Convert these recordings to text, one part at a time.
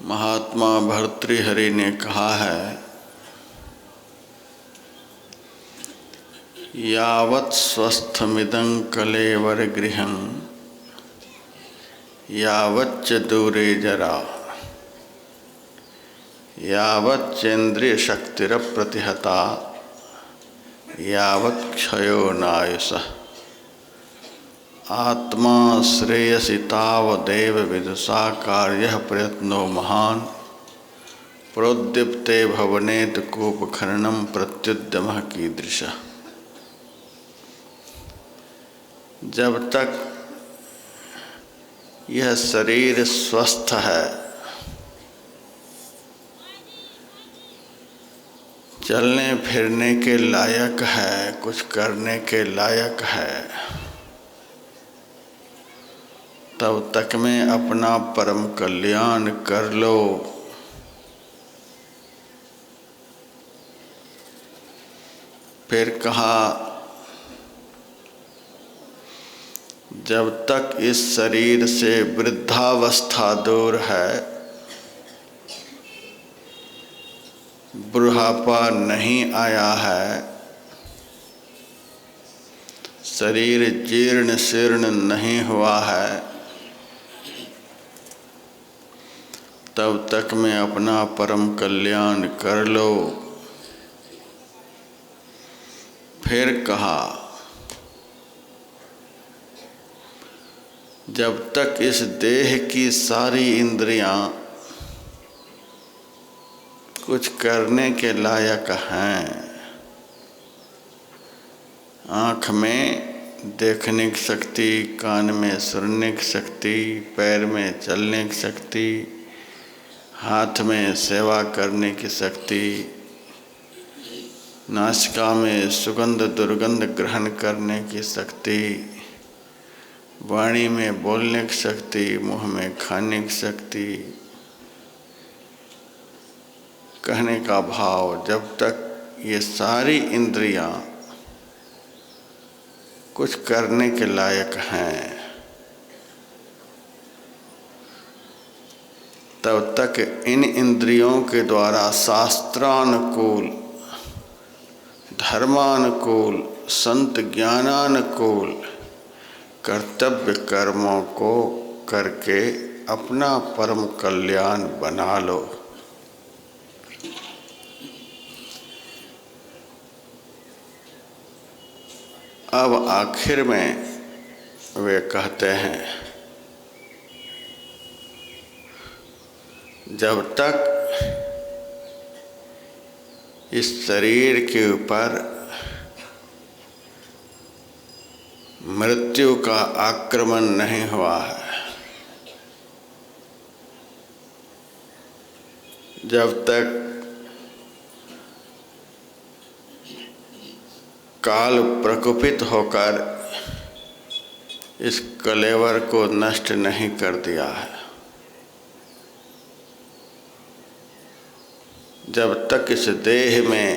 महात्मा भर्तृहरि ने कहा है, यावत् स्वस्थमिदं कलेवर गृहं यावच्च दूरे जरा यावच्चेन्द्रिय शक्तिरप्रतिहता यावत् क्षयो नायुषः आत्मा श्रेयसि तावदेव विदुषा कार्यः प्रयत्नो महान् प्रोद्दीप्ते भवनेत कूपखननं प्रत्युद्यमः कीदृशः। जब तक यह शरीर स्वस्थ है, चलने फिरने के लायक है, कुछ करने के लायक है, तब तक में अपना परम कल्याण कर लो। फिर कहा, जब तक इस शरीर से वृद्धावस्था दूर है, बुढ़ापा नहीं आया है, शरीर जीर्ण शीर्ण नहीं हुआ है, तब तक में अपना परम कल्याण कर लो। फिर कहा, जब तक इस देह की सारी इंद्रियां कुछ करने के लायक हैं, आँख में देखने की शक्ति, कान में सुनने की शक्ति, पैर में चलने की शक्ति, हाथ में सेवा करने की शक्ति, नासिका में सुगंध दुर्गंध ग्रहण करने की शक्ति, वाणी में बोलने की शक्ति, मुंह में खाने की शक्ति, कहने का भाव, जब तक ये सारी इंद्रियां कुछ करने के लायक हैं, तब तक इन इंद्रियों के द्वारा शास्त्रानुकूल, धर्मानुकूल, संत ज्ञानानुकूल कर्तव्य कर्मों को करके अपना परम कल्याण बना लो। अब आखिर में वे कहते हैं, जब तक इस शरीर के ऊपर मृत्यु का आक्रमण नहीं हुआ है, जब तक काल प्रकोपित होकर इस कलेवर को नष्ट नहीं कर दिया है, जब तक इस देह में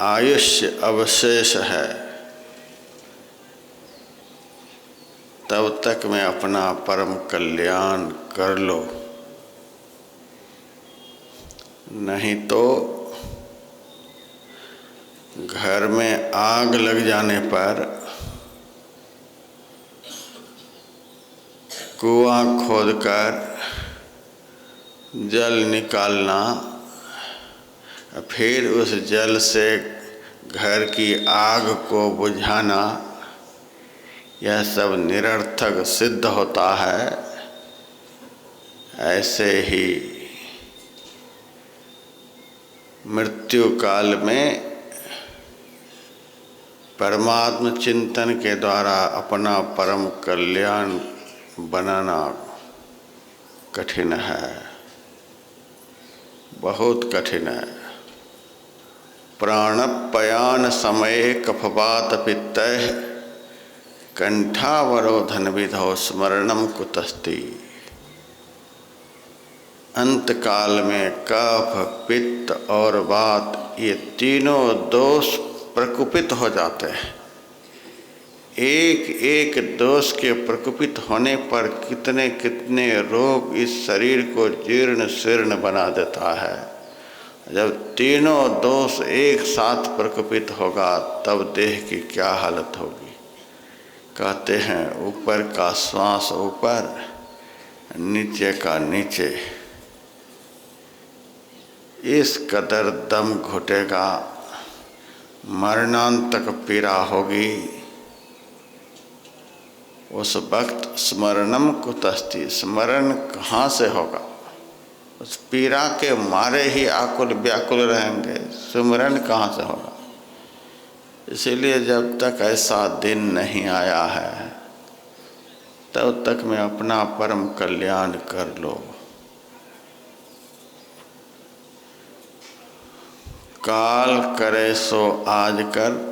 आयुष्य अवशेष है, तब तक मैं अपना परम कल्याण कर लो। नहीं तो घर में आग लग जाने पर कुआं खोदकर जल निकालना, फिर उस जल से घर की आग को बुझाना, यह सब निरर्थक सिद्ध होता है। ऐसे ही मृत्यु काल में परमात्म चिंतन के द्वारा अपना परम कल्याण बनाना कठिन है, बहुत कठिन है। प्राणपयान समये कफवात पित्तः कंठावरोधन विधौ स्मरणम कुतस्ति। अंत काल में कफ, पित्त और वात, ये तीनों दोष प्रकुपित हो जाते हैं, एक एक दोष के प्रकोपित होने पर कितने कितने रोग इस शरीर को जीर्ण शीर्ण बना देता है। जब तीनों दोष एक साथ प्रकोपित होगा तब देह की क्या हालत होगी। कहते हैं ऊपर का श्वास ऊपर, नीचे का नीचे। इस कदर दम घुटेगा, मरणांतक पीड़ा होगी। उस वक्त स्मरणम कुतस्ति, स्मरण कहाँ से होगा। उस पीड़ा के मारे ही आकुल व्याकुल रहेंगे, स्मरण कहाँ से होगा। इसीलिए जब तक ऐसा दिन नहीं आया है तब तक में अपना परम कल्याण कर लो। काल करे सो आज कर,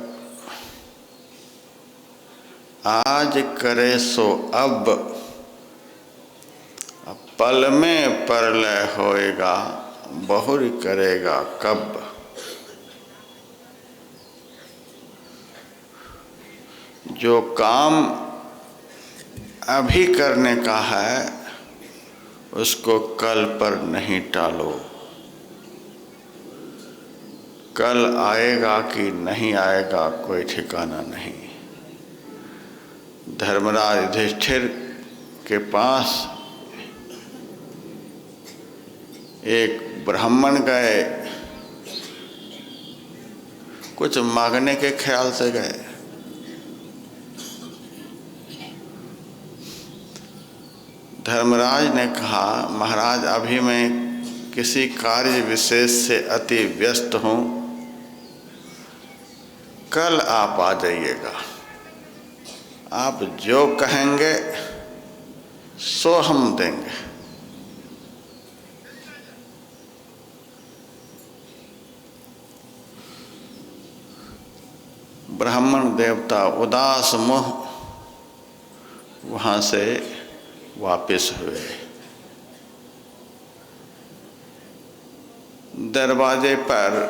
आज करे सो अब पल में परलय होएगा, बहुरी करेगा कब। जो काम अभी करने का है उसको कल पर नहीं टालो। कल आएगा कि नहीं आएगा कोई ठिकाना नहीं। धर्मराज युधिष्ठिर के पास एक ब्राह्मण गए, कुछ मांगने के ख्याल से गए। धर्मराज ने कहा महाराज अभी मैं किसी कार्य विशेष से अति व्यस्त हूँ, कल आप आ जाइएगा। आप जो कहेंगे सो हम देंगे। ब्राह्मण देवता उदास मुह वहाँ से वापस हुए। दरवाजे पर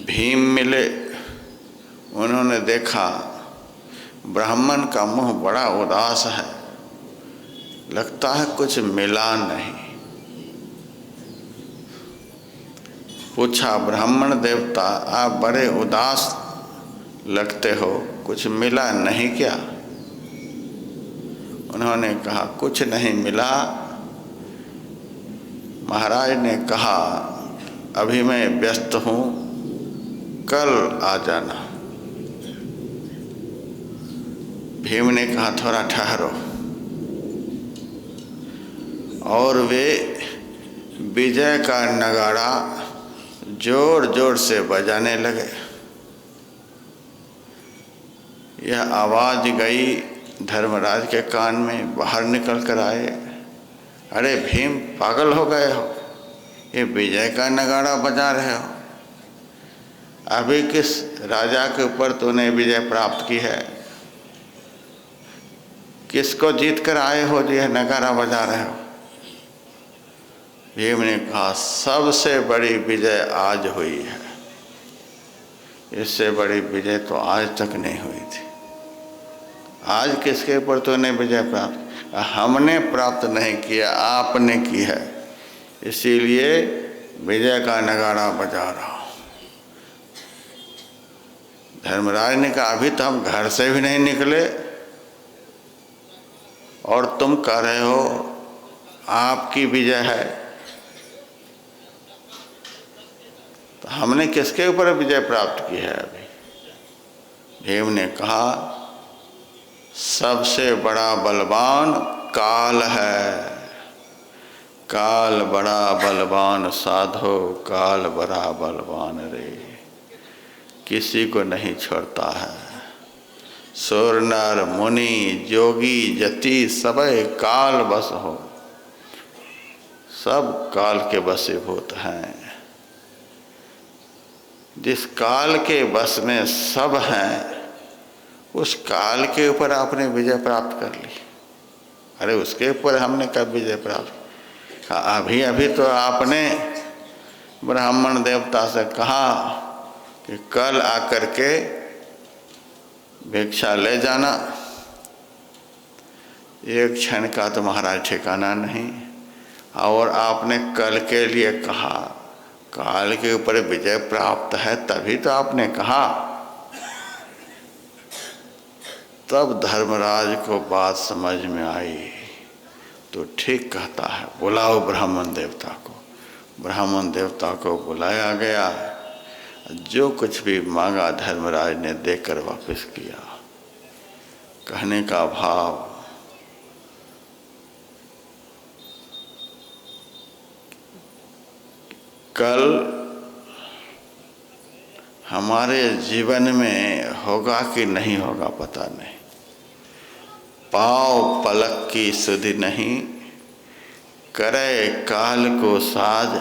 भीम मिले। उन्होंने देखा ब्राह्मण का मुंह बड़ा उदास है, लगता है कुछ मिला नहीं। पूछा ब्राह्मण देवता आप बड़े उदास लगते हो, कुछ मिला नहीं क्या। उन्होंने कहा कुछ नहीं मिला। महाराज ने कहा अभी मैं व्यस्त हूँ, कल आ जाना। भीम ने कहा थोड़ा ठहरो। और वे विजय का नगाड़ा जोर जोर से बजाने लगे। यह आवाज़ गई धर्मराज के कान में, बाहर निकल कर आए। अरे भीम पागल हो गए हो, ये विजय का नगाड़ा बजा रहे हो। अभी किस राजा के ऊपर तूने विजय प्राप्त की है, किसको जीत कर आए हो जो यह नगाड़ा बजा रहे हो। भीम ने कहा सबसे बड़ी विजय आज हुई है, इससे बड़ी विजय तो आज तक नहीं हुई थी। आज किसके ऊपर तूने विजय प्राप्त, हमने प्राप्त नहीं किया, आपने की है, इसीलिए विजय का नगाड़ा बजा रहा हूँ। धर्मराज ने कहा अभी तो हम घर से भी नहीं निकले और तुम कह रहे हो आपकी विजय है, तो हमने किसके ऊपर विजय प्राप्त की है अभी। भीम ने कहा सबसे बड़ा बलवान काल है, काल बड़ा बलवान साधो, काल बड़ा बलवान रे, किसी को नहीं छोड़ता है। सुर नर मुनि जोगी जति सबे काल बस हो, सब काल के वशीभूत हैं। जिस काल के बस में सब हैं उस काल के ऊपर आपने विजय प्राप्त कर ली। अरे उसके ऊपर हमने कब विजय प्राप्त, अभी अभी तो आपने ब्राह्मण देवता से कहा कि कल आकर के भिक्षा ले जाना, एक क्षण का तो महाराज ठिकाना नहीं। और आपने कल के लिए कहा, काल के ऊपर विजय प्राप्त है तभी तो आपने कहा। तब धर्मराज को बात समझ में आई, तो ठीक कहता है, बुलाओ ब्राह्मण देवता को। ब्राह्मण देवता को बुलाया गया, जो कुछ भी मांगा धर्मराज ने देकर वापस किया। कहने का भाव, कल हमारे जीवन में होगा कि नहीं होगा पता नहीं। पाँव पलक की सुधि नहीं, करे काल को साज,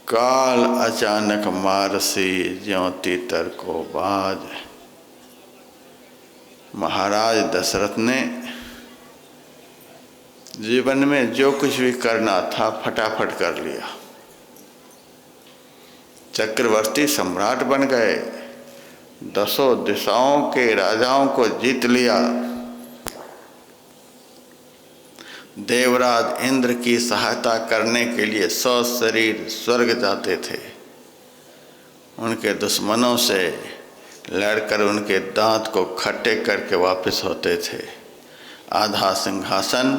काल अचानक मारसी ज्यों तीतर को बाज। महाराज दशरथ ने जीवन में जो कुछ भी करना था फटाफट कर लिया। चक्रवर्ती सम्राट बन गए, 10 दिशाओं के राजाओं को जीत लिया। देवराज इंद्र की सहायता करने के लिए 100 शरीर स्वर्ग जाते थे। उनके दुश्मनों से लड़कर उनके दांत को खट्टे करके वापस होते थे। आधा सिंहासन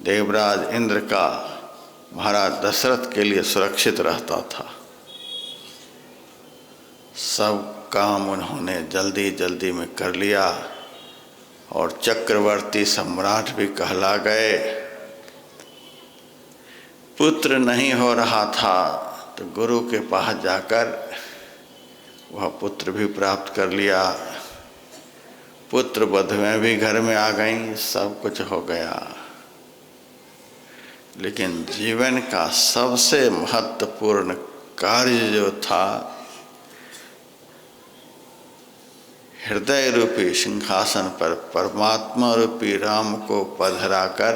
देवराज इंद्र का महाराज दशरथ के लिए सुरक्षित रहता था। सब काम उन्होंने जल्दी जल्दी में कर लिया और चक्रवर्ती सम्राट भी कहला गए। पुत्र नहीं हो रहा था तो गुरु के पास जाकर वह पुत्र भी प्राप्त कर लिया। पुत्र वधुएं भी घर में आ गईं, सब कुछ हो गया। लेकिन जीवन का सबसे महत्वपूर्ण कार्य जो था, हृदय रूपी सिंहासन पर परमात्मा रूपी राम को पधराकर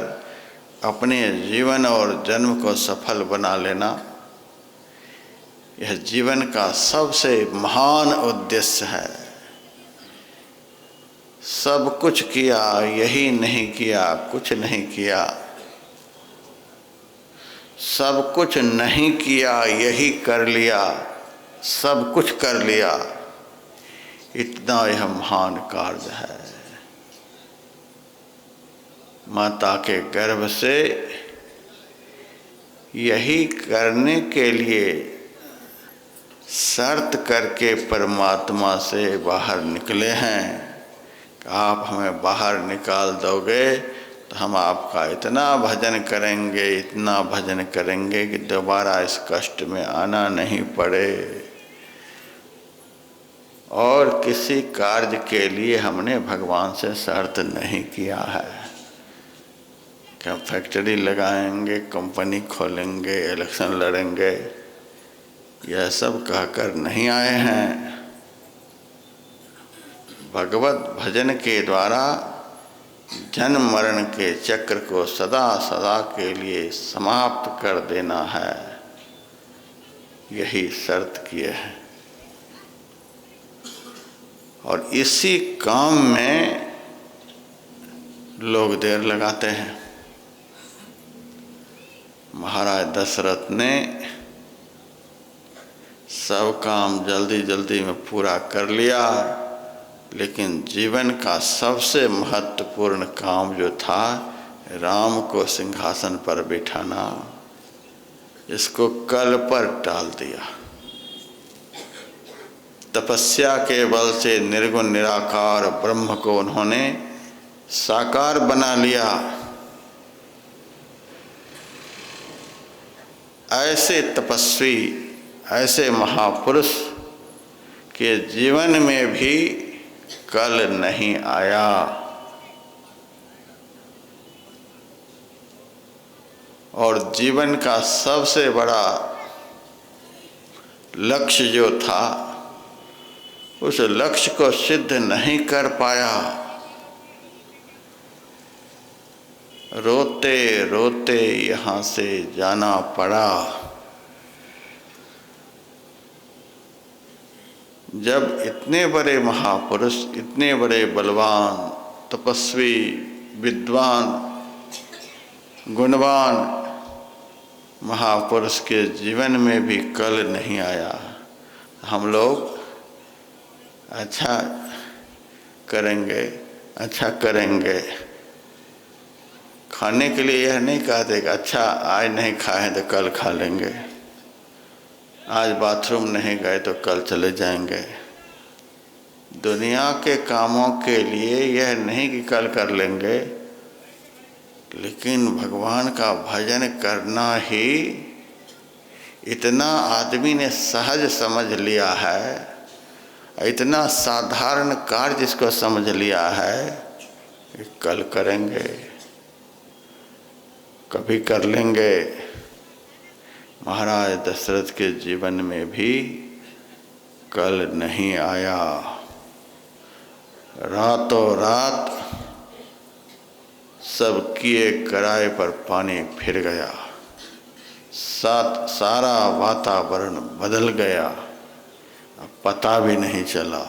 अपने जीवन और जन्म को सफल बना लेना, यह जीवन का सबसे महान उद्देश्य है। सब कुछ किया, यही नहीं किया, कुछ नहीं किया। सब कुछ नहीं किया, यही कर लिया, सब कुछ कर लिया। इतना यह महान कार्य है। माता के गर्भ से यही करने के लिए शर्त करके परमात्मा से बाहर निकले हैं कि आप हमें बाहर निकाल दोगे तो हम आपका इतना भजन करेंगे, इतना भजन करेंगे कि दोबारा इस कष्ट में आना नहीं पड़े। और किसी कार्य के लिए हमने भगवान से शर्त नहीं किया है कि हम फैक्ट्री लगाएंगे, कंपनी खोलेंगे, इलेक्शन लड़ेंगे, यह सब कहकर नहीं आए हैं। भगवत भजन के द्वारा जन्म मरण के चक्र को सदा सदा के लिए समाप्त कर देना है, यही शर्त किए हैं। और इसी काम में लोग देर लगाते हैं। महाराज दशरथ ने सब काम जल्दी जल्दी में पूरा कर लिया, लेकिन जीवन का सबसे महत्वपूर्ण काम जो था राम को सिंहासन पर बिठाना, इसको कल पर टाल दिया। तपस्या के बल से निर्गुण निराकार ब्रह्म को उन्होंने साकार बना लिया। ऐसे तपस्वी, ऐसे महापुरुष के जीवन में भी कल नहीं आया। और जीवन का सबसे बड़ा लक्ष्य जो था, उस लक्ष्य को सिद्ध नहीं कर पाया। रोते रोते यहाँ से जाना पड़ा। जब इतने बड़े महापुरुष, इतने बड़े बलवान, तपस्वी, विद्वान, गुणवान महापुरुष के जीवन में भी कल नहीं आया, हम लोग अच्छा करेंगे, अच्छा करेंगे। खाने के लिए यह नहीं कहते कि अच्छा आज नहीं खाए तो कल खा लेंगे, आज बाथरूम नहीं गए तो कल चले जाएंगे। दुनिया के कामों के लिए यह नहीं कि कल कर लेंगे, लेकिन भगवान का भजन करना ही इतना आदमी ने सहज समझ लिया है, इतना साधारण कार्य जिसको समझ लिया है कि कल करेंगे, कभी कर लेंगे। महाराज दशरथ के जीवन में भी कल नहीं आया। रातों रात सब किए कराए पर पानी फिर गया, सारा वातावरण बदल गया, पता भी नहीं चला।